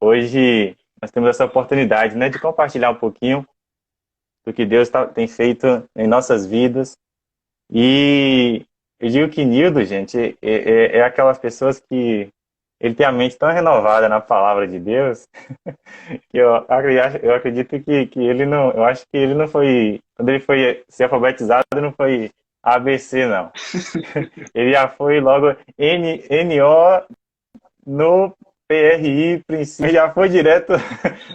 Hoje nós temos essa oportunidade, né, de compartilhar um pouquinho do que Deus tem feito em nossas vidas. E eu digo que Nildo, gente, é aquelas pessoas que ele tem a mente tão renovada na palavra de Deus que eu acredito que ele não, eu acho que ele não foi, quando ele foi ser alfabetizado, não foi ABC, não. Ele já foi logo NO no PRI, princípio, já foi direto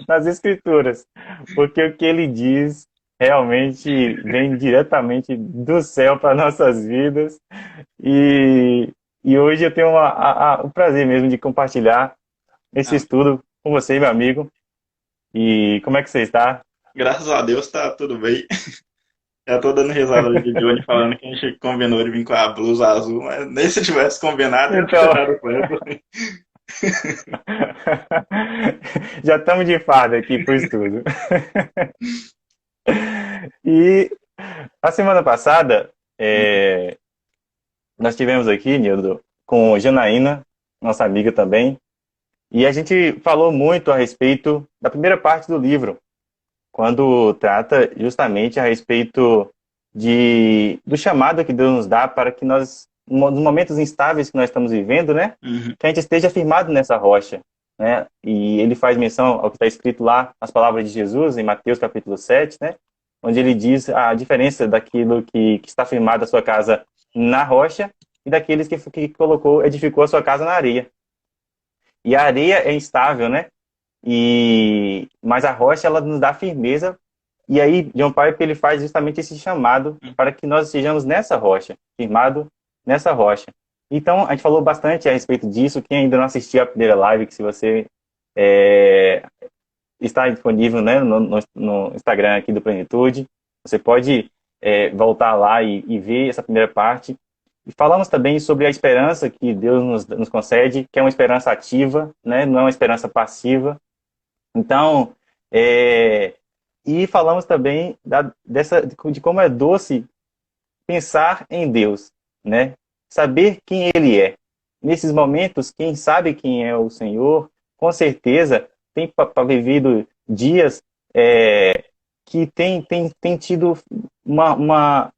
nas escrituras, porque o que ele diz realmente vem diretamente do céu para nossas vidas, e, e hoje eu tenho o prazer mesmo de compartilhar esse Ah, estudo com você, meu amigo. E como é que você está? graças a Deus tá tudo bem. Já tô dando risada de Johnny falando que a gente combinou de vir com a blusa azul, mas nem se tivesse combinado ia ter Então, dado certo. já estamos de farda aqui pro estudo. E a semana passada, nós tivemos aqui, Nildo, com Janaína, nossa amiga também, e a gente falou muito a respeito da primeira parte do livro, quando trata justamente a respeito do chamado que Deus nos dá para que nós, nos momentos instáveis que nós estamos vivendo, né, Uhum. que a gente esteja firmado nessa rocha, né, e ele faz menção ao que está escrito lá, nas palavras de Jesus, em Mateus capítulo 7, né, onde ele diz a diferença daquilo que está firmado a sua casa na rocha e daqueles que edificou a sua casa na areia. E a areia é instável, né? Mas a rocha ela nos dá firmeza. E aí John Piper ele faz justamente esse chamado para que nós estejamos nessa rocha, firmado nessa rocha. Então a gente falou bastante a respeito disso. Quem ainda não assistiu a primeira live, que se você é, está disponível, né, no Instagram aqui do Plenitude, você pode voltar lá e ver essa primeira parte. E falamos também sobre a esperança que Deus nos concede, que é uma esperança ativa, né, não é uma esperança passiva. Então, é, e falamos também de como é doce pensar em Deus, né? Saber quem Ele é. Nesses momentos, quem sabe quem é o Senhor, com certeza tem vivido dias que tem tido uma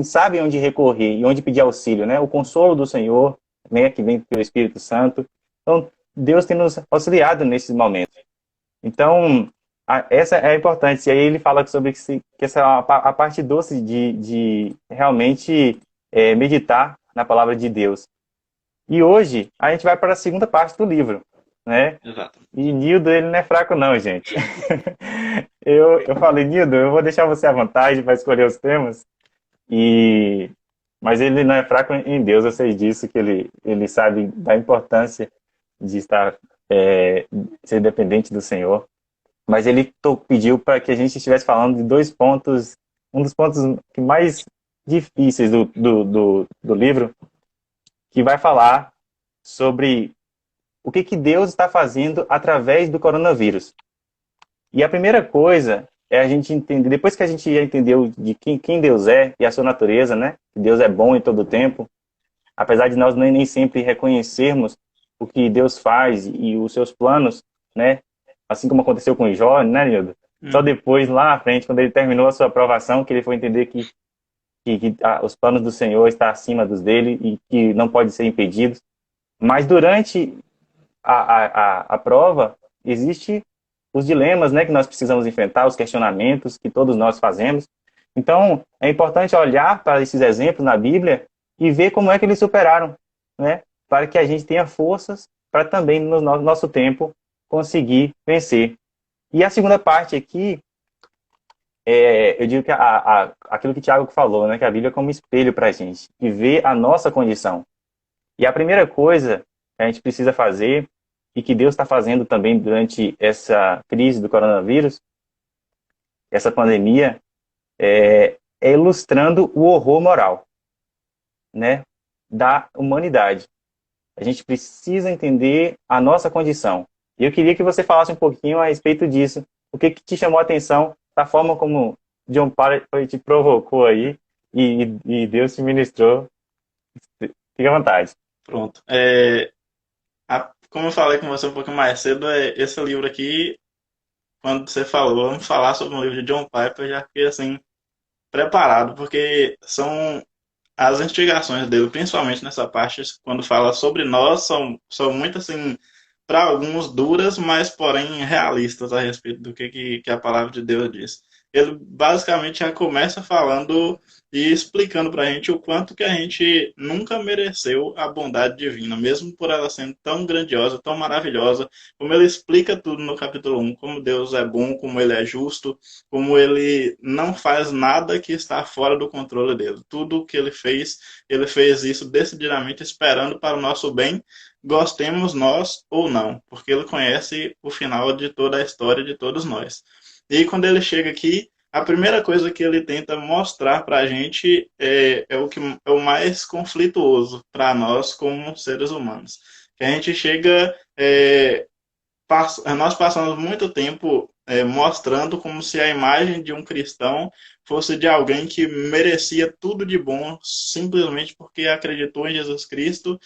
sabe onde recorrer e onde pedir auxílio, né? O consolo do Senhor, né, que vem pelo Espírito Santo. Então, Deus tem nos auxiliado nesses momentos. Então, essa é importante. E aí ele fala sobre que essa é a parte doce de realmente meditar na palavra de Deus. E hoje a gente vai para a segunda parte do livro, né? Exato. E Nildo, ele não é fraco não, gente. Eu falei, Nildo, eu vou deixar você à vontade para escolher os temas, e mas ele não é fraco em Deus, eu sei disso, que ele sabe da importância de estar, ser dependente do Senhor. Mas ele pediu para que a gente estivesse falando de dois pontos, um dos pontos que mais difíceis do livro, que vai falar sobre o que Deus está fazendo através do coronavírus. E a primeira coisa é a gente entender, depois que a gente já entendeu de quem Deus é e a sua natureza, né? Que Deus é bom em todo o tempo, apesar de nós nem sempre reconhecermos o que Deus faz e os seus planos, né? Assim como aconteceu com Jó, né, Nildo? Só Uhum. depois, lá na frente, quando ele terminou a sua aprovação, que ele foi entender que os planos do Senhor estão acima dos dele e que não pode ser impedidos. Mas durante a prova, existe os dilemas, né, que nós precisamos enfrentar, os questionamentos que todos nós fazemos. Então, é importante olhar para esses exemplos na Bíblia e ver como é que eles superaram, né, para que a gente tenha forças para também, no nosso tempo, conseguir vencer. E a segunda parte aqui, eu digo que aquilo que o Tiago falou, né, que a Bíblia é como espelho para a gente, e ver a nossa condição. E a primeira coisa que a gente precisa fazer, e que Deus está fazendo também durante essa crise do coronavírus, essa pandemia, é ilustrando o horror moral, né, da humanidade. A gente precisa entender a nossa condição. E eu queria que você falasse um pouquinho a respeito disso. O que te chamou a atenção da forma como John Piper te provocou aí e Deus te ministrou. Fique à vontade. Pronto. como eu falei com você um pouco mais cedo, esse livro aqui, quando você falou, vamos falar sobre um livro de John Piper, eu já fiquei assim, preparado, porque são as instigações dele, principalmente nessa parte, quando fala sobre nós, são muito assim, para alguns duras, mas porém realistas a respeito do que a palavra de Deus diz. Ele basicamente já começa falando e explicando para a gente o quanto que a gente nunca mereceu a bondade divina, mesmo por ela sendo tão grandiosa, tão maravilhosa, como ele explica tudo no capítulo 1, como Deus é bom, como ele é justo, como ele não faz nada que está fora do controle dele. Tudo o que ele fez isso decididamente esperando para o nosso bem, gostemos nós ou não, porque ele conhece o final de toda a história de todos nós. E quando ele chega aqui, a primeira coisa que ele tenta mostrar para a gente é o que é o mais conflituoso para nós como seres humanos. Que a gente chega nós passamos muito tempo mostrando como se a imagem de um cristão fosse de alguém que merecia tudo de bom simplesmente porque acreditou em Jesus Cristo,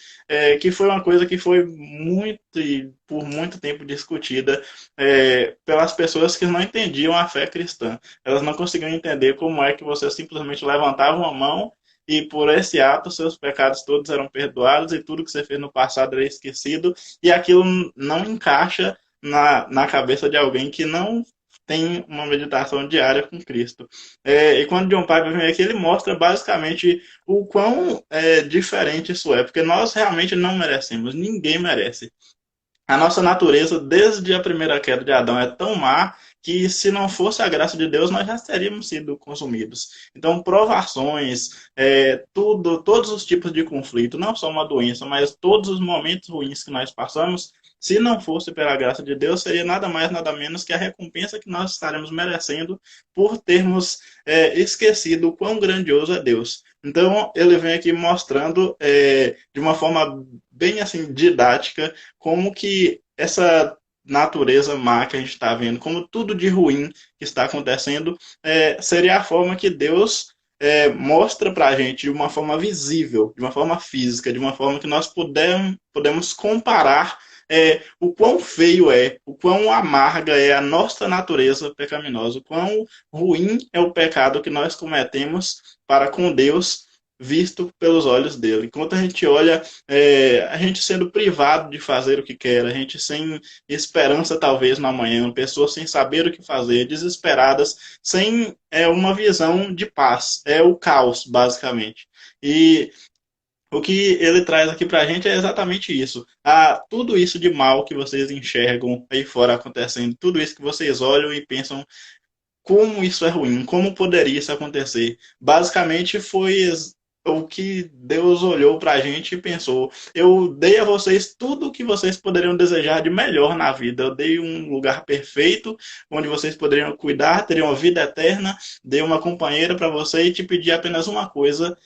que foi uma coisa que foi muito e por muito tempo discutida pelas pessoas que não entendiam a fé cristã. Elas não conseguiam entender como é que você simplesmente levantava uma mão e por esse ato seus pecados todos eram perdoados e tudo que você fez no passado era esquecido, e aquilo não encaixa na cabeça de alguém que não tem uma meditação diária com Cristo. E quando John Piper vem aqui, ele mostra basicamente o quão diferente isso é, porque nós realmente não merecemos, ninguém merece. A nossa natureza, desde a primeira queda de Adão, é tão má que, se não fosse a graça de Deus, nós já teríamos sido consumidos. Então, provações, todos os tipos de conflito, não só uma doença, mas todos os momentos ruins que nós passamos, se não fosse pela graça de Deus, seria nada mais, nada menos que a recompensa que nós estaremos merecendo por termos esquecido o quão grandioso é Deus. Então, ele vem aqui mostrando de uma forma bem assim didática como que essa natureza má que a gente está vendo, como tudo de ruim que está acontecendo, seria a forma que Deus mostra para a gente de uma forma visível, de uma forma física, de uma forma que nós podemos comparar o quão feio o quão amarga é a nossa natureza pecaminosa, o quão ruim é o pecado que nós cometemos para com Deus, visto pelos olhos dele. Enquanto a gente olha, a gente sendo privado de fazer o que quer, a gente sem esperança talvez na manhã, pessoas sem saber o que fazer, desesperadas, sem uma visão de paz. É o caos, basicamente. E o que ele traz aqui pra gente é exatamente isso. Tudo isso de mal que vocês enxergam aí fora acontecendo, tudo isso que vocês olham e pensam como isso é ruim, como poderia isso acontecer. Basicamente foi o que Deus olhou pra gente e pensou: eu dei a vocês tudo o que vocês poderiam desejar de melhor na vida. Eu dei um lugar perfeito onde vocês poderiam cuidar, teriam uma vida eterna, dei uma companheira para você e te pedi apenas uma coisa,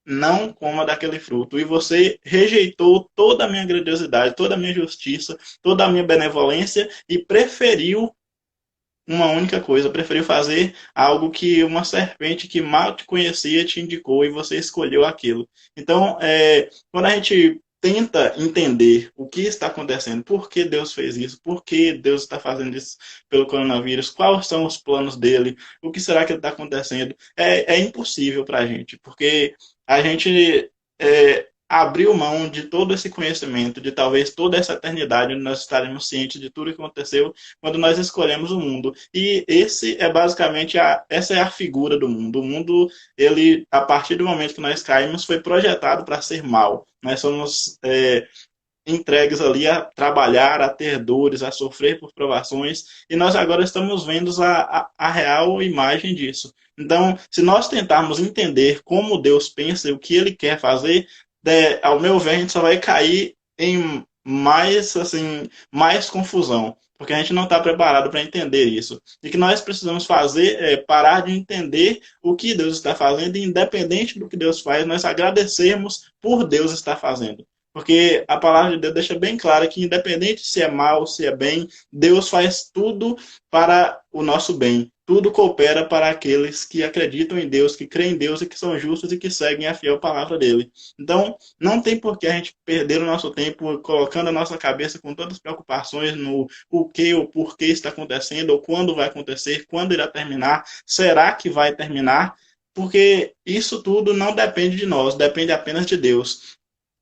não coma daquele fruto. E você rejeitou toda a minha grandiosidade, toda a minha justiça, toda a minha benevolência e preferiu uma única coisa, preferiu fazer algo que uma serpente que mal te conhecia te indicou e você escolheu aquilo. Então, quando a gente tenta entender o que está acontecendo, por que Deus fez isso, por que Deus está fazendo isso pelo coronavírus, quais são os planos dele, o que será que está acontecendo, é impossível para a gente, porque a gente abriu mão de todo esse conhecimento, de talvez toda essa eternidade, onde nós estaremos cientes de tudo que aconteceu quando nós escolhemos o mundo. E esse é basicamente essa é a figura do mundo. O mundo, ele, a partir do momento que nós caímos, foi projetado para ser mal. Nós somos entregues ali a trabalhar, a ter dores, a sofrer por provações, e nós agora estamos vendo a real imagem disso. Então, se nós tentarmos entender como Deus pensa e o que Ele quer fazer, ao meu ver, a gente só vai cair em mais, assim, mais confusão, porque a gente não está preparado para entender isso. E o que nós precisamos fazer é parar de entender o que Deus está fazendo, e independente do que Deus faz, nós agradecermos por Deus estar fazendo. Porque a palavra de Deus deixa bem claro que, independente se é mal, se é bem, Deus faz tudo para o nosso bem, tudo coopera para aqueles que acreditam em Deus, que creem em Deus e que são justos e que seguem a fiel palavra dele. Então, não tem por que a gente perder o nosso tempo colocando a nossa cabeça com todas as preocupações no o que ou por que está acontecendo, ou quando vai acontecer, quando irá terminar, será que vai terminar? Porque isso tudo não depende de nós, depende apenas de Deus.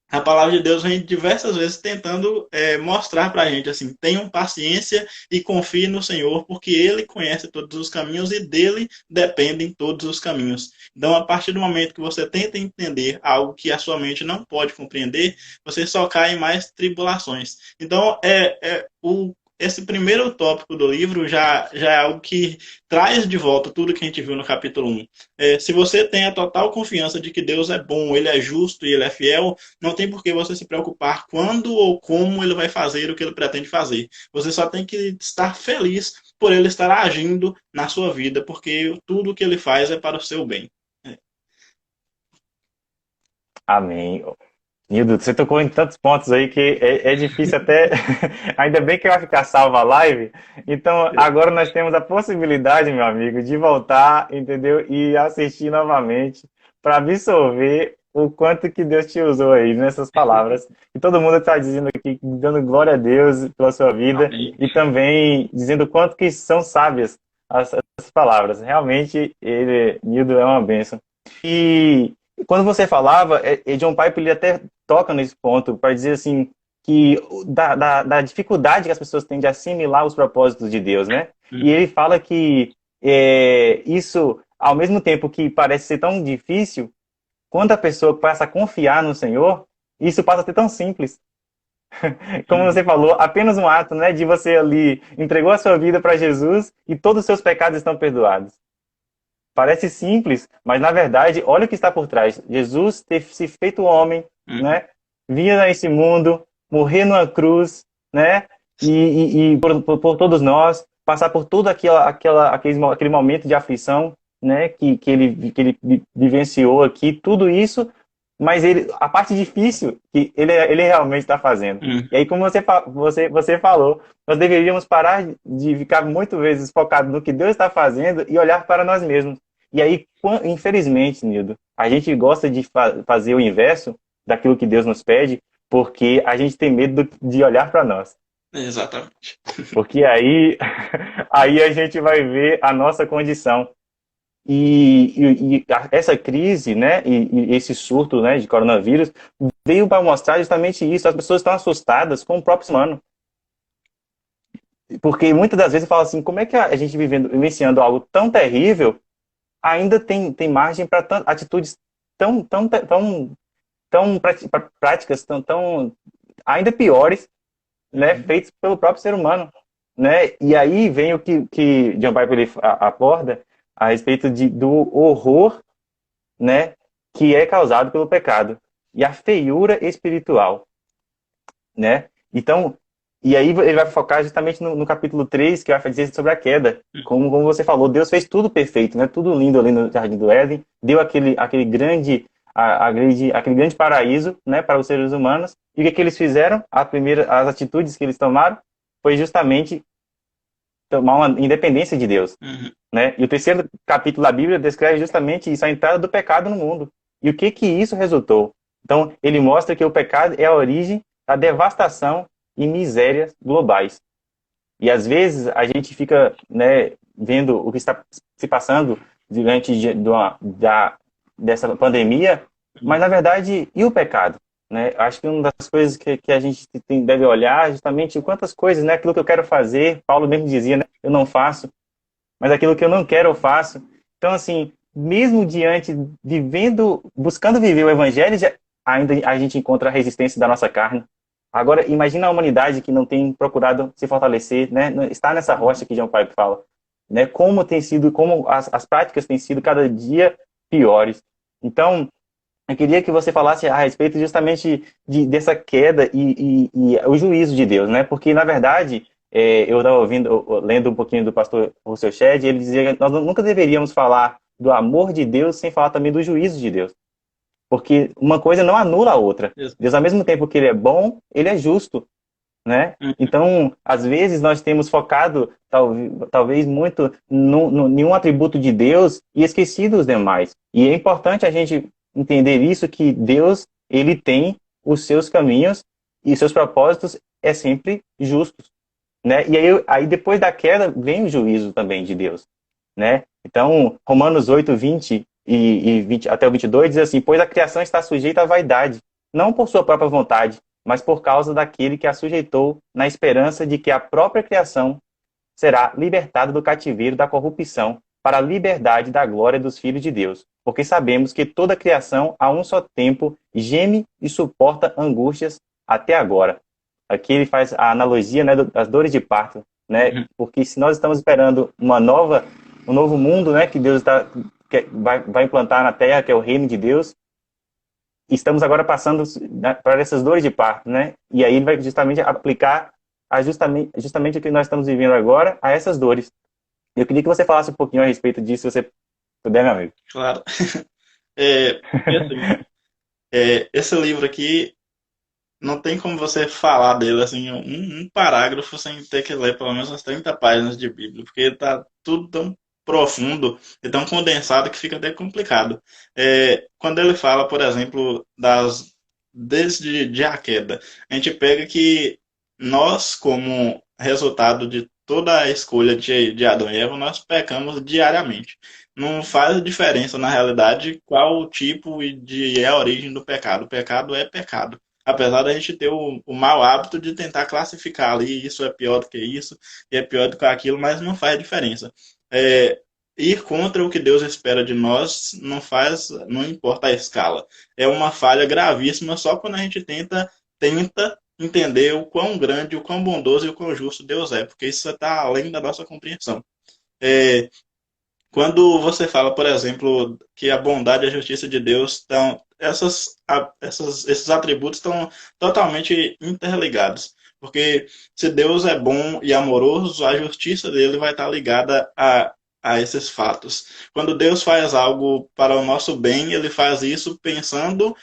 A palavra de Deus vem diversas vezes tentando mostrar para a gente assim, tenham paciência e confie no Senhor, porque Ele conhece todos os caminhos e dele dependem todos os caminhos. Então, a partir do momento que você tenta entender algo que a sua mente não pode compreender, você só cai em mais tribulações. Então, esse primeiro tópico do livro já é algo que traz de volta tudo que a gente viu no capítulo 1. Se você tem a total confiança de que Deus é bom, Ele é justo e Ele é fiel, não tem por que você se preocupar quando ou como Ele vai fazer o que Ele pretende fazer. Você só tem que estar feliz por Ele estar agindo na sua vida, porque tudo que Ele faz é para o seu bem. Amém. Nildo, você tocou em tantos pontos aí que é difícil até. Ainda bem que vai ficar salva a live. Então, agora nós temos a possibilidade, meu amigo, de voltar, entendeu? E assistir novamente para absorver o quanto que Deus te usou aí nessas palavras. E todo mundo está dizendo aqui, dando glória a Deus pela sua vida Amém. e também dizendo o quanto que são sábias as palavras. Realmente, Nildo, é uma bênção. E quando você falava, John Piper ele até toca nesse ponto para dizer assim que da dificuldade que as pessoas têm de assimilar os propósitos de Deus, né? E ele fala que isso, ao mesmo tempo que parece ser tão difícil, quando a pessoa passa a confiar no Senhor, isso passa a ser tão simples. Como você falou, apenas um ato, né, de você ali entregou a sua vida para Jesus e todos os seus pecados estão perdoados. Parece simples, mas na verdade, olha o que está por trás. Jesus ter se feito homem, né? Vir a esse mundo, morrer numa cruz, né? E por todos nós, passar por todo aquele momento de aflição, né? Que ele vivenciou aqui, tudo isso, mas a parte difícil que ele realmente está fazendo. E aí, como você falou, nós deveríamos parar de ficar muitas vezes focados no que Deus está fazendo e olhar para nós mesmos. E aí, infelizmente, Nildo, a gente gosta de fazer o inverso daquilo que Deus nos pede, porque a gente tem medo de olhar para nós. Exatamente. Porque aí a gente vai ver a nossa condição. E essa crise, né, e esse surto, né, de coronavírus veio para mostrar justamente isso. As pessoas estão assustadas com o próprio ser humano. Porque muitas das vezes eu falo assim, como é que a gente vivenciando algo tão terrível ainda tem margem para atitudes tão práticas, tão ainda piores, né, feitas pelo próprio ser humano, né? E aí vem o que John Piper aborda a respeito do horror, né, que é causado pelo pecado e a feiura espiritual, né? Então, e aí ele vai focar justamente no capítulo 3, que vai dizer sobre a queda. Como você falou, Deus fez tudo perfeito, né? Tudo lindo ali no Jardim do Éden, deu aquele grande paraíso, né, para os seres humanos. E o que eles fizeram? As atitudes que eles tomaram foi justamente tomar uma independência de Deus, né? E o terceiro capítulo da Bíblia descreve justamente isso, a entrada do pecado no mundo. E o que isso resultou? Então, ele mostra que o pecado é a origem da devastação e misérias globais. E às vezes a gente fica, né, vendo o que está se passando diante dessa pandemia, mas na verdade, e o pecado? Né? Acho que uma das coisas que a gente deve olhar é justamente quantas coisas, né, aquilo que eu quero fazer, Paulo mesmo dizia, né, eu não faço, mas aquilo que eu não quero eu faço. Então, assim, mesmo buscando viver o evangelho, ainda a gente encontra a resistência da nossa carne. Agora, imagina a humanidade que não tem procurado se fortalecer, né? Está nessa rocha que John Piper fala, né? Como as práticas têm sido cada dia piores. Então, eu queria que você falasse a respeito justamente dessa queda e o juízo de Deus, né? Porque, na verdade, eu estava lendo um pouquinho do pastor Russell Shedd, ele dizia que nós nunca deveríamos falar do amor de Deus sem falar também do juízo de Deus. Porque uma coisa não anula a outra. Deus, ao mesmo tempo que ele é bom, ele é justo. né? Uhum. Então, às vezes nós temos focado talvez muito em um atributo de Deus e esquecido os demais. E é importante a gente entender isso, que Deus, ele tem os seus caminhos e seus propósitos é sempre justos, né? E aí depois da queda vem o juízo também de Deus, né? Então, Romanos 8, 20 e 20, até o 22 diz assim: pois a criação está sujeita à vaidade, não por sua própria vontade, mas por causa daquele que a sujeitou, na esperança de que a própria criação será libertada do cativeiro da corrupção para a liberdade da glória dos filhos de Deus. Porque sabemos que toda a criação, a um só tempo, geme e suporta angústias até agora. Aqui ele faz a analogia, né, das dores de parto, né? Uhum. Porque se nós estamos esperando um novo mundo, né, que Deus vai implantar na Terra, que é o reino de Deus, estamos agora passando, né, para essas dores de parto, né? E aí ele vai justamente aplicar justamente o que nós estamos vivendo agora a essas dores. Eu queria que você falasse um pouquinho a respeito disso, se você puder, meu amigo. Claro. Porque assim, esse livro aqui não tem como você falar dele assim, um parágrafo sem ter que ler pelo menos umas 30 páginas de Bíblia, porque tá tudo tão profundo e tão condensado que fica até complicado. Quando ele fala, por exemplo, desde a queda, a gente pega que nós, como resultado de toda a escolha de Adão e Eva, nós pecamos diariamente. Não faz diferença, na realidade, qual o tipo e a origem do pecado. O pecado é pecado, apesar da gente ter o mau hábito de tentar classificar ali, isso é pior do que isso, e é pior do que aquilo, mas não faz diferença. É, Ir contra o que Deus espera de nós não importa a escala. É uma falha gravíssima só quando a gente tenta entender o quão grande, o quão bondoso e o quão justo Deus é, porque isso está além da nossa compreensão. É, Quando você fala, por exemplo, que a bondade e a justiça de Deus estão, esses atributos estão totalmente interligados. Porque se Deus é bom e amoroso, a justiça dele vai estar ligada a esses fatos. Quando Deus faz algo para o nosso bem, ele faz isso pensando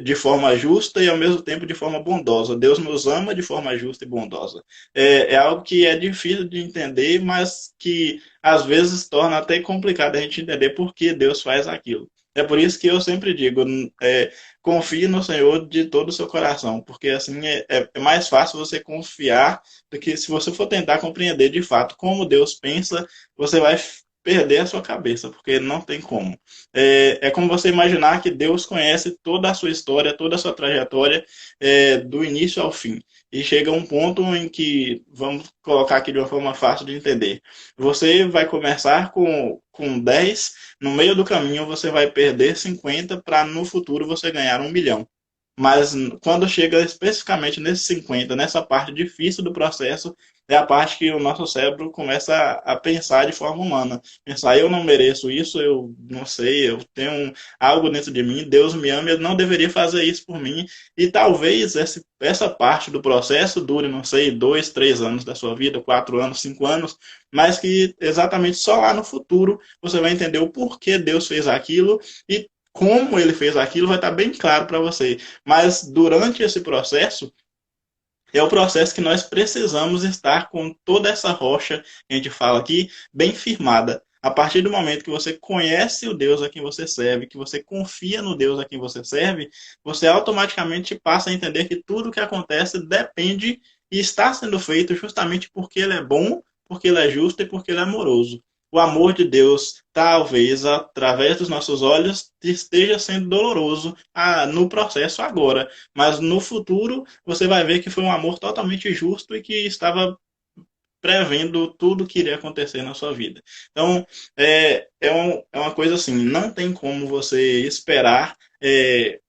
de forma justa e ao mesmo tempo de forma bondosa. Deus nos ama de forma justa e bondosa. É algo que é difícil de entender, mas que às vezes torna até complicado a gente entender por que Deus faz aquilo. É por isso que eu sempre digo, confie no Senhor de todo o seu coração, porque assim é mais fácil você confiar do que se você for tentar compreender de fato como Deus pensa, você vai perder a sua cabeça, porque não tem como. É como você imaginar que Deus conhece toda a sua história, toda a sua trajetória, do início ao fim. E chega um ponto em que, vamos colocar aqui de uma forma fácil de entender, você vai começar com 10, no meio do caminho você vai perder 50 para no futuro você ganhar 1 milhão. Mas quando chega especificamente nesse 50, nessa parte difícil do processo, é a parte que o nosso cérebro começa a pensar de forma humana. Pensar, eu não mereço isso, eu não sei, eu tenho algo dentro de mim, Deus me ama, ele não deveria fazer isso por mim. E talvez essa parte do processo dure, não sei, 2, 3 anos da sua vida, 4 anos, 5 anos, mas que exatamente só lá no futuro você vai entender o porquê Deus fez aquilo e como ele fez aquilo vai estar bem claro para você. Mas durante esse processo, é o processo que nós precisamos estar com toda essa rocha que a gente fala aqui bem firmada. A partir do momento que você conhece o Deus a quem você serve, que você confia no Deus a quem você serve, você automaticamente passa a entender que tudo que acontece depende e está sendo feito justamente porque ele é bom, porque ele é justo e porque ele é amoroso. O amor de Deus, talvez através dos nossos olhos, esteja sendo doloroso no processo agora, mas no futuro você vai ver que foi um amor totalmente justo e que estava prevendo tudo que iria acontecer na sua vida. Então, é uma coisa assim, não tem como você esperar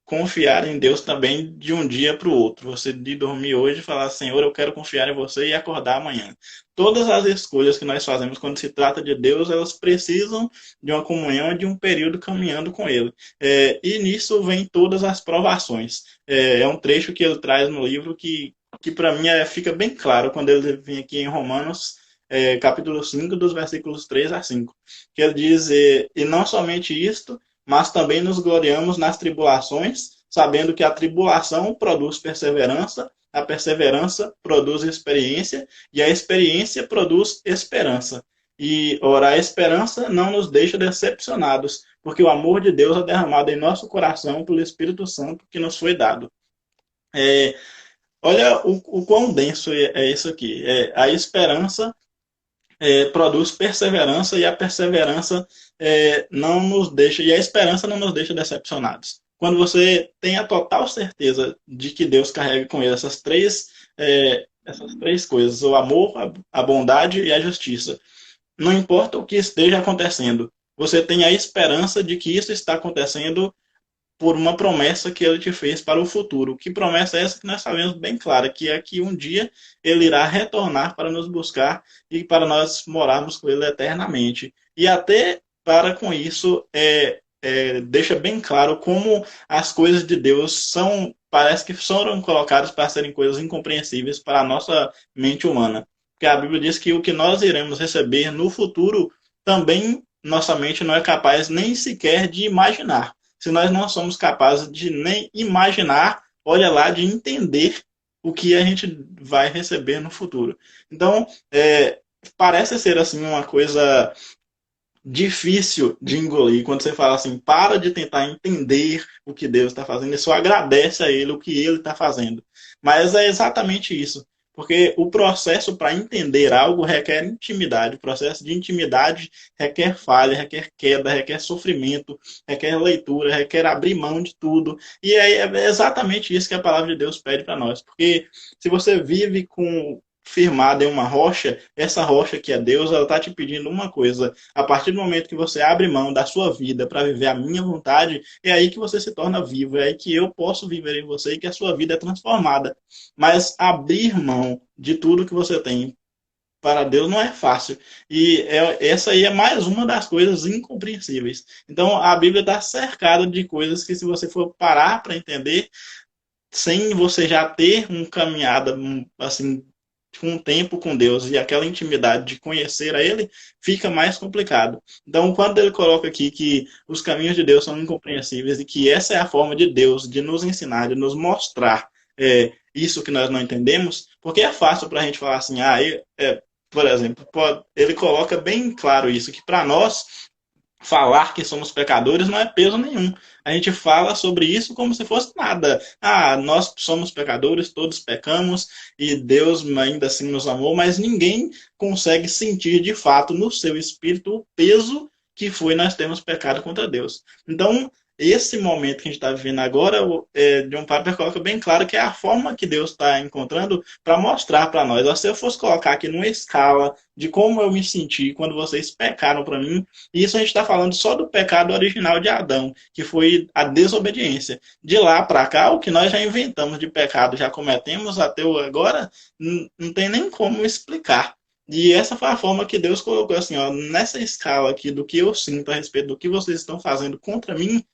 confiar em Deus também de um dia para o outro. Você de dormir hoje e falar, Senhor, eu quero confiar em você e acordar amanhã. Todas as escolhas que nós fazemos quando se trata de Deus, elas precisam de uma comunhão e de um período caminhando com Ele. E nisso vem todas as provações. É um trecho que ele traz no livro que para mim fica bem claro quando ele vem aqui em Romanos, capítulo 5, dos versículos 3 a 5, que ele diz, e não somente isto, mas também nos gloriamos nas tribulações, sabendo que a tribulação produz perseverança, a perseverança produz experiência, e a experiência produz esperança. E, ora, a esperança não nos deixa decepcionados, porque o amor de Deus é derramado em nosso coração pelo Espírito Santo que nos foi dado. É, olha o quão denso é isso aqui. A esperança produz perseverança e a perseverança não nos deixa, e a esperança não nos deixa decepcionados. Quando você tem a total certeza de que Deus carrega com ele essas três coisas, o amor, a bondade e a justiça, não importa o que esteja acontecendo, você tem a esperança de que isso está acontecendo por uma promessa que ele te fez para o futuro. Que promessa é essa que nós sabemos bem clara, que é que um dia ele irá retornar para nos buscar e para nós morarmos com ele eternamente. E até para com isso, deixa bem claro como as coisas de Deus parece que foram colocadas para serem coisas incompreensíveis para a nossa mente humana. Porque a Bíblia diz que o que nós iremos receber no futuro também nossa mente não é capaz nem sequer de imaginar. Se nós não somos capazes de nem imaginar, olha lá, de entender o que a gente vai receber no futuro. Então, parece ser assim uma coisa difícil de engolir quando você fala assim, para de tentar entender o que Deus está fazendo e só agradece a Ele o que Ele está fazendo. Mas é exatamente isso. Porque o processo para entender algo requer intimidade. O processo de intimidade requer falha, requer queda, requer sofrimento, requer leitura, requer abrir mão de tudo. E é exatamente isso que a palavra de Deus pede para nós. Porque se você vive firmada em uma rocha, essa rocha que é Deus, ela está te pedindo uma coisa. A partir do momento que você abre mão da sua vida para viver a minha vontade, é aí que você se torna vivo, é aí que eu posso viver em você e que a sua vida é transformada. Mas abrir mão de tudo que você tem para Deus não é fácil. E essa aí é mais uma das coisas incompreensíveis. Então, a Bíblia está cercada de coisas que, se você for parar para entender, sem você já ter uma caminhada assim, um tempo com Deus e aquela intimidade de conhecer a Ele, fica mais complicado. Então, quando ele coloca aqui que os caminhos de Deus são incompreensíveis e que essa é a forma de Deus de nos ensinar, de nos mostrar isso que nós não entendemos, porque é fácil para a gente falar assim, por exemplo, ele coloca bem claro isso, que para nós falar que somos pecadores não é peso nenhum. A gente fala sobre isso como se fosse nada. Nós somos pecadores, todos pecamos e Deus ainda assim nos amou, mas ninguém consegue sentir de fato no seu espírito o peso que foi nós termos pecado contra Deus. Então, esse momento que a gente está vivendo agora, John Piper coloca bem claro que é a forma que Deus está encontrando para mostrar para nós. Se eu fosse colocar aqui numa escala de como eu me senti quando vocês pecaram para mim, e isso a gente está falando só do pecado original de Adão, que foi a desobediência. De lá para cá, o que nós já inventamos de pecado, já cometemos até agora, não tem nem como explicar. E essa foi a forma que Deus colocou assim, nessa escala aqui do que eu sinto a respeito do que vocês estão fazendo contra mim,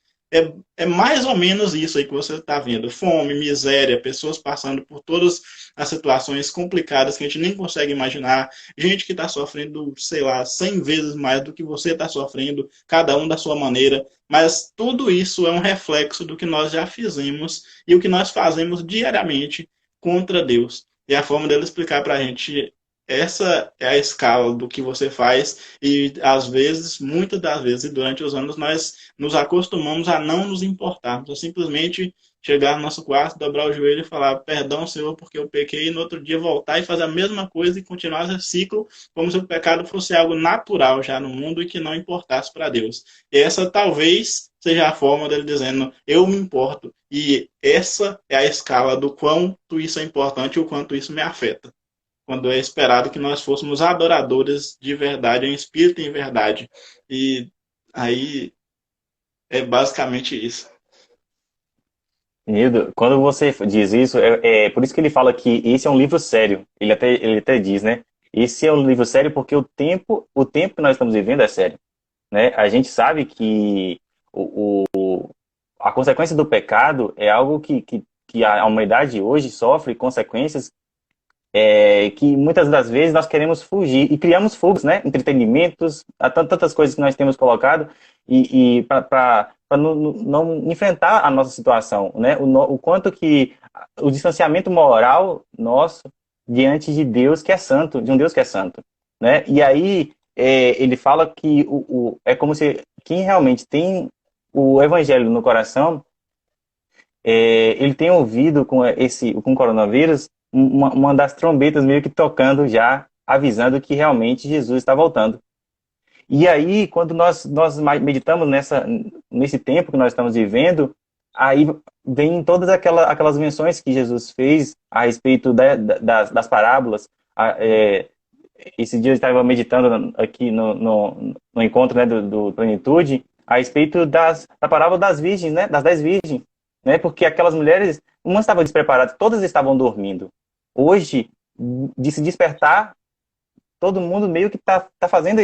é mais ou menos isso aí que você está vendo. Fome, miséria, pessoas passando por todas as situações complicadas que a gente nem consegue imaginar. Gente que está sofrendo, sei lá, 100 vezes mais do que você está sofrendo, cada um da sua maneira. Mas tudo isso é um reflexo do que nós já fizemos e o que nós fazemos diariamente contra Deus. E a forma dele explicar para a gente, essa é a escala do que você faz e, às vezes, muitas das vezes, e durante os anos, nós nos acostumamos a não nos importarmos, a simplesmente chegar no nosso quarto, dobrar o joelho e falar, perdão, Senhor, porque eu pequei, e no outro dia voltar e fazer a mesma coisa e continuar esse ciclo, como se o pecado fosse algo natural já no mundo e que não importasse para Deus. E essa talvez seja a forma dele dizendo, eu me importo. E essa é a escala do quanto isso é importante e o quanto isso me afeta. Quando é esperado que nós fôssemos adoradores de verdade, em espírito e em verdade. E aí é basicamente isso. Nildo, quando você diz isso, é por isso que ele fala que esse é um livro sério. Ele até diz, né? Esse é um livro sério porque o tempo que nós estamos vivendo é sério, né? A gente sabe que a consequência do pecado é algo que a humanidade hoje sofre consequências que muitas das vezes nós queremos fugir e criamos fugas, né? Entretenimentos, há tantas coisas que nós temos colocado e para não enfrentar a nossa situação, né? O quanto que o distanciamento moral nosso diante de Deus que é santo, de um Deus que é santo, né? E aí ele fala que é como se quem realmente tem o evangelho no coração, ele tem ouvido com o coronavírus uma das trombetas meio que tocando já, avisando que realmente Jesus está voltando. E aí, quando nós meditamos nesse tempo que nós estamos vivendo, aí vem todas aquelas menções que Jesus fez a respeito das parábolas. Esse dia eu estava meditando aqui no encontro, né, do Plenitude, a respeito da parábola das virgens, né, das 10 virgens, né, porque aquelas mulheres, umas estavam despreparadas, todas estavam dormindo. Hoje, de se despertar, todo mundo meio que tá fazendo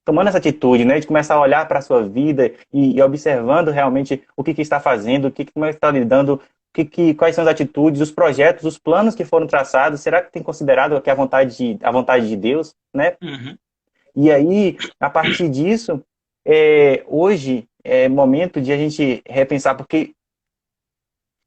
tomando essa atitude, né, de começar a olhar para a sua vida e observando realmente o que está fazendo, como é que está lidando, quais são as atitudes, os projetos, os planos que foram traçados. Será que tem considerado que a vontade de Deus, né? Uhum. E aí, a partir disso, hoje é momento de a gente repensar, porque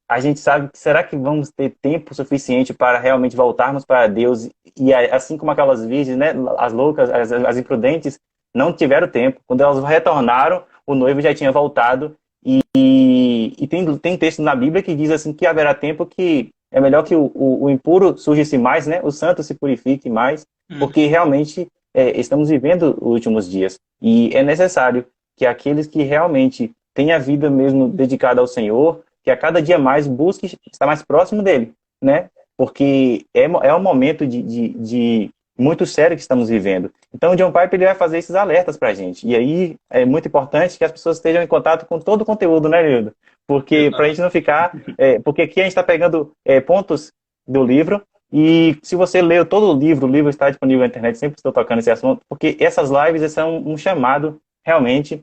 a gente sabe que será que vamos ter tempo suficiente para realmente voltarmos para Deus? E assim como aquelas virgens, né, as loucas, as imprudentes, não tiveram tempo. Quando elas retornaram, o noivo já tinha voltado. E tem texto na Bíblia que diz assim que haverá tempo que é melhor que o impuro surgisse mais, né? O santo se purifique mais, porque realmente estamos vivendo os últimos dias. E é necessário que aqueles que realmente têm a vida mesmo dedicada ao Senhor, que a cada dia mais busque estar mais próximo dele, né? Porque é um momento de muito sério que estamos vivendo. Então, o John Piper ele vai fazer esses alertas para a gente. E aí é muito importante que as pessoas estejam em contato com todo o conteúdo, né, Nildo? Porque para a gente não ficar... porque aqui a gente está pegando pontos do livro, e se você leu todo o livro está disponível na internet, sempre estou tocando esse assunto, porque essas lives são um chamado realmente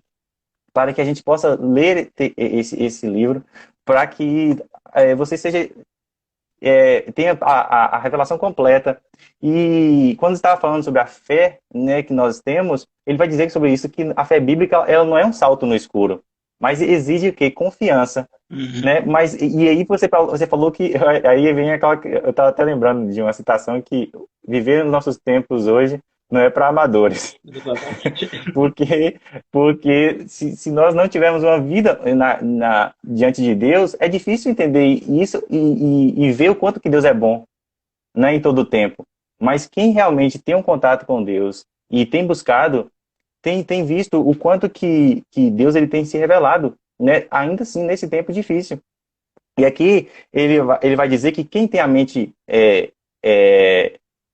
para que a gente possa ler esse livro, para que você tenha a revelação completa. E quando estava falando sobre a fé, né, que nós temos, ele vai dizer sobre isso, que a fé bíblica ela não é um salto no escuro, mas exige o quê? Confiança. Né? Mas, e aí você falou que, aí vem aquela, eu estava até lembrando de uma citação que viver nos nossos tempos hoje não é para amadores. Exatamente. Porque se nós não tivermos uma vida diante de Deus, é difícil entender isso e ver o quanto que Deus é bom, né, em todo o tempo. Mas quem realmente tem um contato com Deus e tem buscado, tem visto o quanto que Deus ele tem se revelado, né, ainda assim nesse tempo difícil. E aqui ele vai dizer que quem tem a mente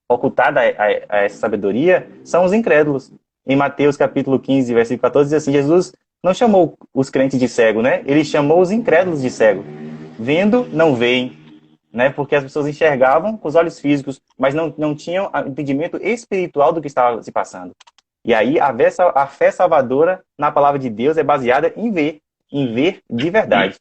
ocultada a essa sabedoria são os incrédulos. Em Mateus capítulo 15, versículo 14, diz assim, Jesus não chamou os crentes de cego, né? Ele chamou os incrédulos de cego. Vendo, não veem, né? Porque as pessoas enxergavam com os olhos físicos, mas não tinham entendimento espiritual do que estava se passando. E aí a fé salvadora na palavra de Deus é baseada em ver de verdade.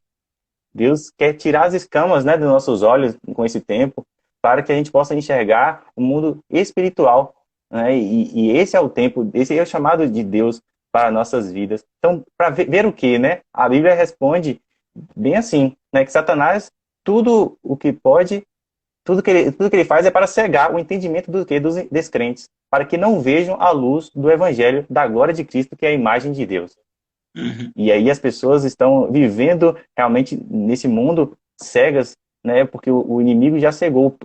Deus quer tirar as escamas, né, dos nossos olhos com esse tempo, para que a gente possa enxergar o mundo espiritual, né? E esse é o tempo, esse é o chamado de Deus para nossas vidas. Então, para ver o que, né? A Bíblia responde bem assim, né? Que Satanás, tudo o que pode, tudo que ele faz é para cegar o entendimento dos descrentes, para que não vejam a luz do Evangelho da glória de Cristo, que é a imagem de Deus. E aí as pessoas estão vivendo realmente nesse mundo cegas, né? Porque o inimigo já cegou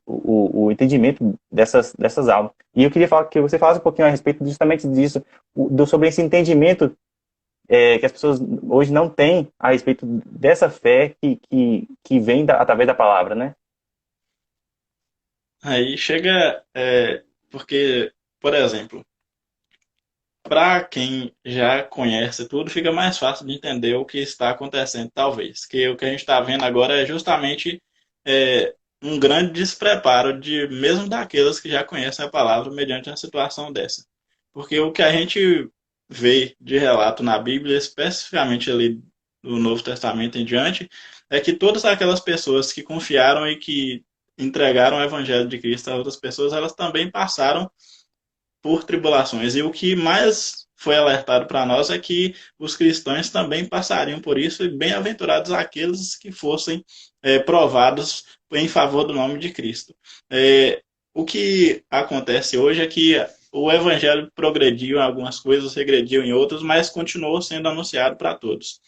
o entendimento dessas almas. E eu queria que você falasse um pouquinho a respeito justamente disso, sobre esse entendimento que as pessoas hoje não têm a respeito dessa fé que vem através da palavra, né? Aí chega, porque, por exemplo, para quem já conhece tudo, fica mais fácil de entender o que está acontecendo, talvez. Que o que a gente está vendo agora é justamente um grande despreparo mesmo daqueles que já conhecem a palavra mediante uma situação dessa. Porque o que a gente vê de relato na Bíblia, especificamente ali no Novo Testamento em diante, é que todas aquelas pessoas que confiaram e que entregaram o Evangelho de Cristo a outras pessoas, elas também passaram por tribulações. E o que mais foi alertado para nós é que os cristãos também passariam por isso, e bem-aventurados aqueles que fossem provados em favor do nome de Cristo. O que acontece hoje é que o evangelho progrediu em algumas coisas, regrediu em outras, mas continuou sendo anunciado para todos.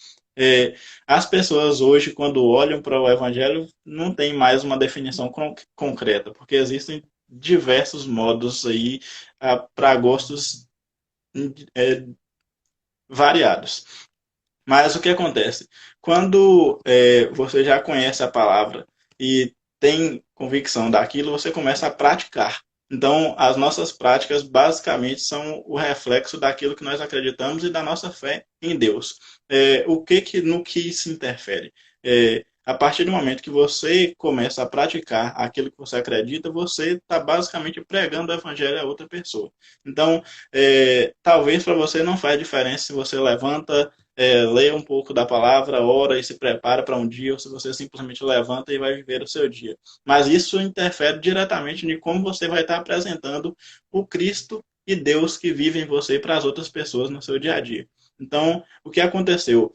As pessoas hoje, quando olham para o evangelho, não tem mais uma definição concreta, porque existem diversos modos aí para gostos é, variados. Mas o que acontece? Quando você já conhece a palavra e tem convicção daquilo, você começa a praticar. Então, as nossas práticas basicamente são o reflexo daquilo que nós acreditamos e da nossa fé em Deus. No que se interfere? A partir do momento que você começa a praticar aquilo que você acredita, você está basicamente pregando o evangelho a outra pessoa. Então, talvez para você não faz diferença se você levanta, lê um pouco da palavra, ora e se prepara para um dia, ou se você simplesmente levanta e vai viver o seu dia. Mas isso interfere diretamente em como você vai estar apresentando o Cristo e Deus que vive em você para as outras pessoas no seu dia a dia. Então, o que aconteceu?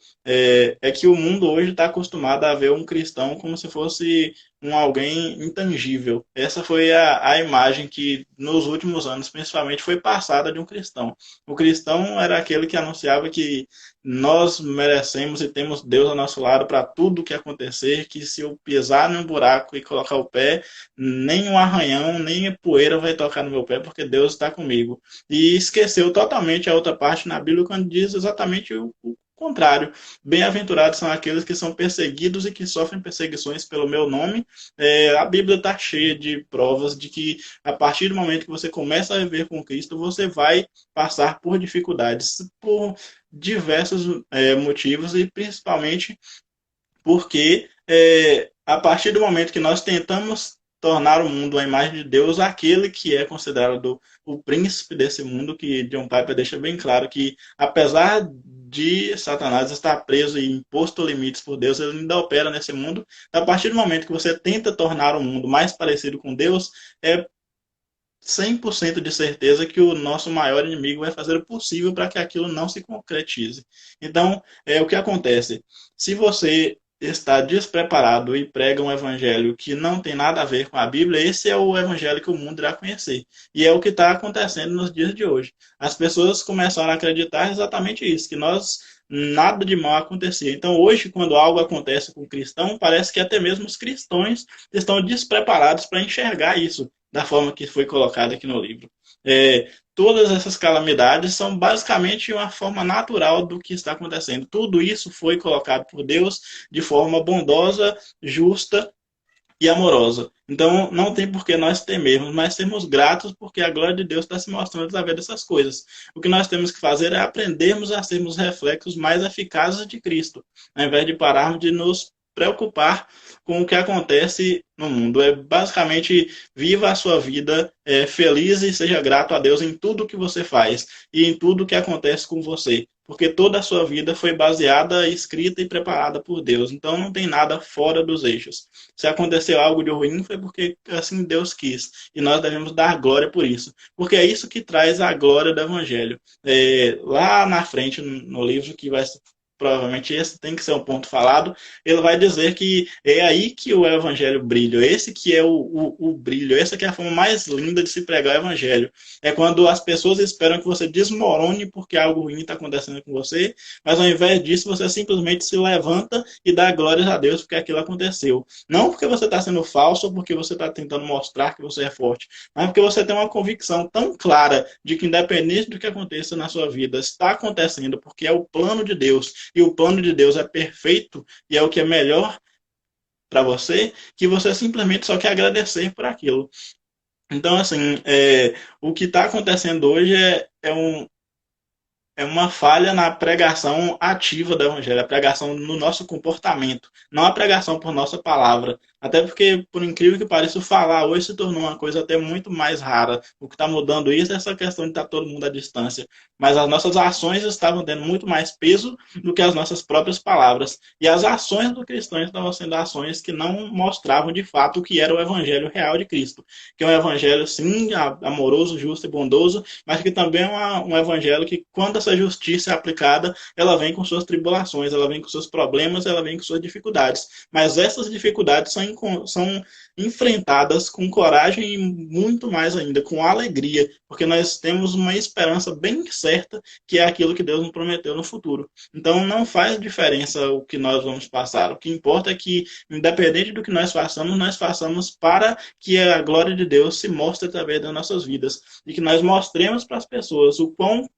Que o mundo hoje está acostumado a ver um cristão como se fosse alguém intangível. Essa foi a imagem que, nos últimos anos, principalmente, foi passada de um cristão. O cristão era aquele que anunciava que nós merecemos e temos Deus ao nosso lado para tudo que acontecer, que se eu pisar num buraco e colocar o pé, nem um arranhão, nem poeira vai tocar no meu pé, porque Deus está comigo. E esqueceu totalmente a outra parte na Bíblia, quando diz exatamente o contrário. Bem-aventurados são aqueles que são perseguidos e que sofrem perseguições pelo meu nome. A Bíblia está cheia de provas de que, a partir do momento que você começa a viver com Cristo, você vai passar por dificuldades, por diversos motivos, e principalmente porque a partir do momento que nós tentamos tornar o mundo a imagem de Deus, aquele que é considerado o príncipe desse mundo, que John Piper deixa bem claro que, apesar de Satanás estar preso e imposto limites por Deus, ele ainda opera nesse mundo. A partir do momento que você tenta tornar o mundo mais parecido com Deus, é 100% de certeza que o nosso maior inimigo vai fazer o possível para que aquilo não se concretize. Então, o que acontece? Se você está despreparado e prega um evangelho que não tem nada a ver com a Bíblia, esse é o evangelho que o mundo irá conhecer. E é o que está acontecendo nos dias de hoje. As pessoas começaram a acreditar exatamente isso, que nada de mal acontecia. Então, hoje, quando algo acontece com o cristão, parece que até mesmo os cristãos estão despreparados para enxergar isso da forma que foi colocado aqui no livro. Todas essas calamidades são basicamente uma forma natural do que está acontecendo. Tudo isso foi colocado por Deus de forma bondosa, justa e amorosa. Então, não tem por que nós temermos, mas sermos gratos porque a glória de Deus está se mostrando através dessas coisas. O que nós temos que fazer é aprendermos a sermos reflexos mais eficazes de Cristo, ao invés de pararmos de nos preocupar com o que acontece no mundo. Basicamente, viva a sua vida feliz e seja grato a Deus em tudo que você faz e em tudo que acontece com você, porque toda a sua vida foi baseada, escrita e preparada por Deus. Então não tem nada fora dos eixos. Se aconteceu algo de ruim, foi porque assim Deus quis. E nós devemos dar glória por isso. Porque é isso que traz a glória do Evangelho. Lá na frente, no livro que vai... Provavelmente esse tem que ser um ponto falado, ele vai dizer que é aí que o evangelho brilha, esse que é o brilho, essa que é a forma mais linda de se pregar o evangelho. É quando as pessoas esperam que você desmorone porque algo ruim está acontecendo com você, mas ao invés disso você simplesmente se levanta e dá glórias a Deus porque aquilo aconteceu. Não porque você está sendo falso ou porque você está tentando mostrar que você é forte, mas porque você tem uma convicção tão clara de que independente do que aconteça na sua vida, está acontecendo porque é o plano de Deus. E o plano de Deus é perfeito e é o que é melhor para você, que você simplesmente só quer agradecer por aquilo. Então, assim, o que está acontecendo hoje é uma falha na pregação ativa do Evangelho, a pregação no nosso comportamento, não a pregação por nossa palavra. Até porque, por incrível que pareça, o falar hoje se tornou uma coisa até muito mais rara. O que está mudando isso é essa questão de estar todo mundo à distância. Mas as nossas ações estavam tendo muito mais peso do que as nossas próprias palavras. E as ações do cristão estavam sendo ações que não mostravam de fato o que era o evangelho real de Cristo. Que é um evangelho, sim, amoroso, justo e bondoso, mas que também é um evangelho que, quando essa justiça é aplicada, ela vem com suas tribulações, ela vem com seus problemas, ela vem com suas dificuldades. Mas essas dificuldades são enfrentadas com coragem e muito mais ainda, com alegria, porque nós temos uma esperança bem certa que é aquilo que Deus nos prometeu no futuro. Então não faz diferença o que nós vamos passar. O que importa é que, independente do que nós façamos para que a glória de Deus se mostre através das nossas vidas e que nós mostremos para as pessoas o quão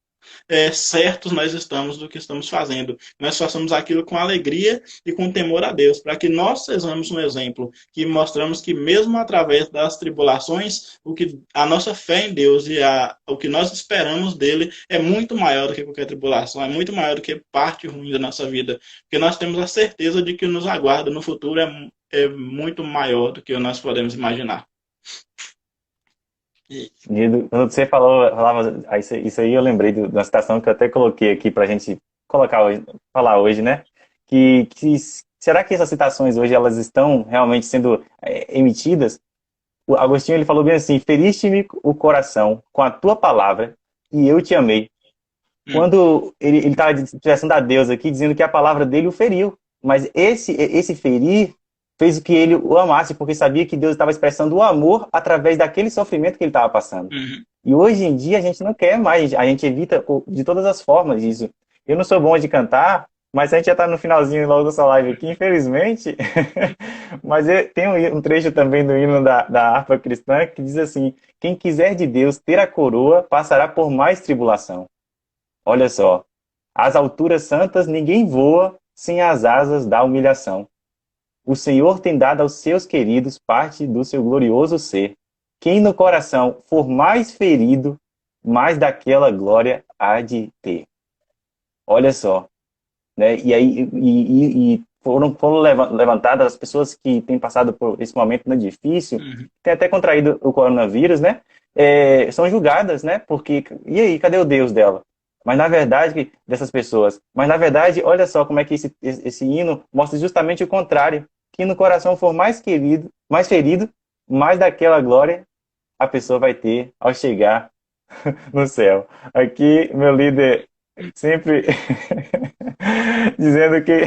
certos nós estamos do que estamos fazendo. Nós façamos aquilo com alegria e com temor a Deus, para que nós sejamos um exemplo, que mostramos que mesmo através das tribulações, a nossa fé em Deus e o que nós esperamos dele é muito maior do que qualquer tribulação, é muito maior do que parte ruim da nossa vida, porque nós temos a certeza de que nos aguarda no futuro é muito maior do que nós podemos imaginar. Quando você falava isso aí, eu lembrei de uma citação que eu até coloquei aqui para a gente colocar hoje, falar hoje, né? Será que essas citações hoje elas estão realmente sendo emitidas? O Agostinho ele falou bem assim: feriste-me o coração com a tua palavra e eu te amei. Quando ele estava expressando a Deus aqui, dizendo que a palavra dele o feriu. Mas esse ferir fez com que ele o amasse, porque sabia que Deus estava expressando o amor através daquele sofrimento que ele estava passando. E hoje em dia a gente não quer mais, a gente evita de todas as formas isso. Eu não sou bom de cantar, mas a gente já está no finalzinho logo dessa live aqui, infelizmente. Mas tem um trecho também do hino da harpa cristã que diz assim: quem quiser de Deus ter a coroa, passará por mais tribulação. Olha só, às alturas santas ninguém voa sem as asas da humilhação. O Senhor tem dado aos seus queridos parte do seu glorioso ser. Quem no coração for mais ferido, mais daquela glória há de ter. Olha só, né? E aí foram levantadas as pessoas que têm passado por esse momento difícil, têm até contraído o coronavírus, né? São julgadas, né? Porque, e aí, cadê o Deus dela? Mas na verdade, dessas pessoas, mas na verdade, olha só como é que esse hino mostra justamente o contrário, que no coração for mais ferido, mais daquela glória a pessoa vai ter ao chegar no céu. Aqui, meu líder sempre dizendo que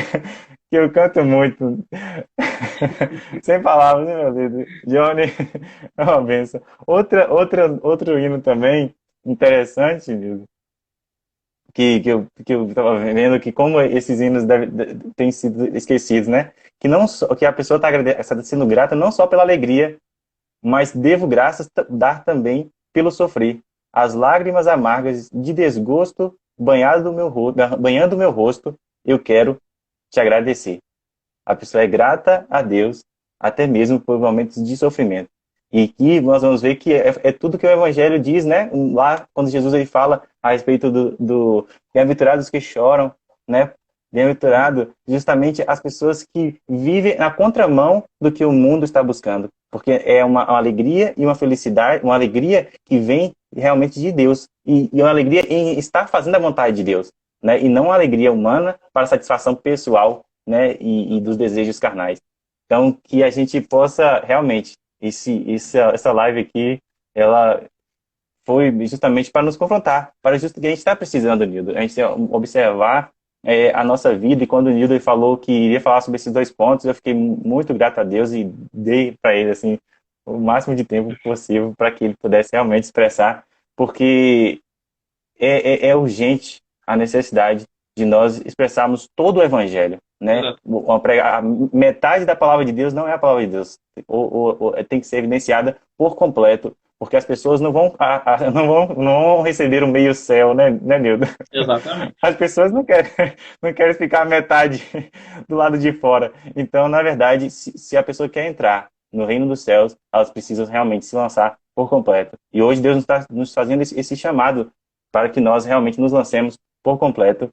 eu canto muito. Sem palavras, né, meu líder? Johnny, é uma benção. Outro hino também interessante, meu, que eu estava vendo que como esses hinos têm sido esquecidos, né? Que a pessoa está sendo grata não só pela alegria, mas devo graças dar também pelo sofrer. As lágrimas amargas de desgosto banhando o meu rosto, eu quero te agradecer. A pessoa é grata a Deus, até mesmo por momentos de sofrimento. E que nós vamos ver que é tudo que o Evangelho diz, né? Lá, quando Jesus ele fala a respeito do bem-aventurados que choram, né? Bem-aventurado, justamente as pessoas que vivem na contramão do que o mundo está buscando. Porque é uma alegria e uma felicidade, uma alegria que vem realmente de Deus. E uma alegria em estar fazendo a vontade de Deus, né? E não uma alegria humana para satisfação pessoal, né? E dos desejos carnais. Então, que a gente possa realmente essa live aqui, ela foi justamente para nos confrontar, para que a gente está precisando, Nildo. A gente observar a nossa vida, e quando o Nildo falou que iria falar sobre esses 2 pontos, eu fiquei muito grato a Deus e dei para ele assim, o máximo de tempo possível para que ele pudesse realmente expressar, porque é urgente a necessidade de nós expressarmos todo o Evangelho, né? A metade da palavra de Deus não é a palavra de Deus, tem que ser evidenciada por completo, porque as pessoas não vão receber o meio céu, né, Nildo? Exatamente. As pessoas não querem ficar a metade do lado de fora. Então, na verdade, se a pessoa quer entrar no reino dos céus, elas precisam realmente se lançar por completo. E hoje Deus está nos fazendo esse chamado para que nós realmente nos lancemos por completo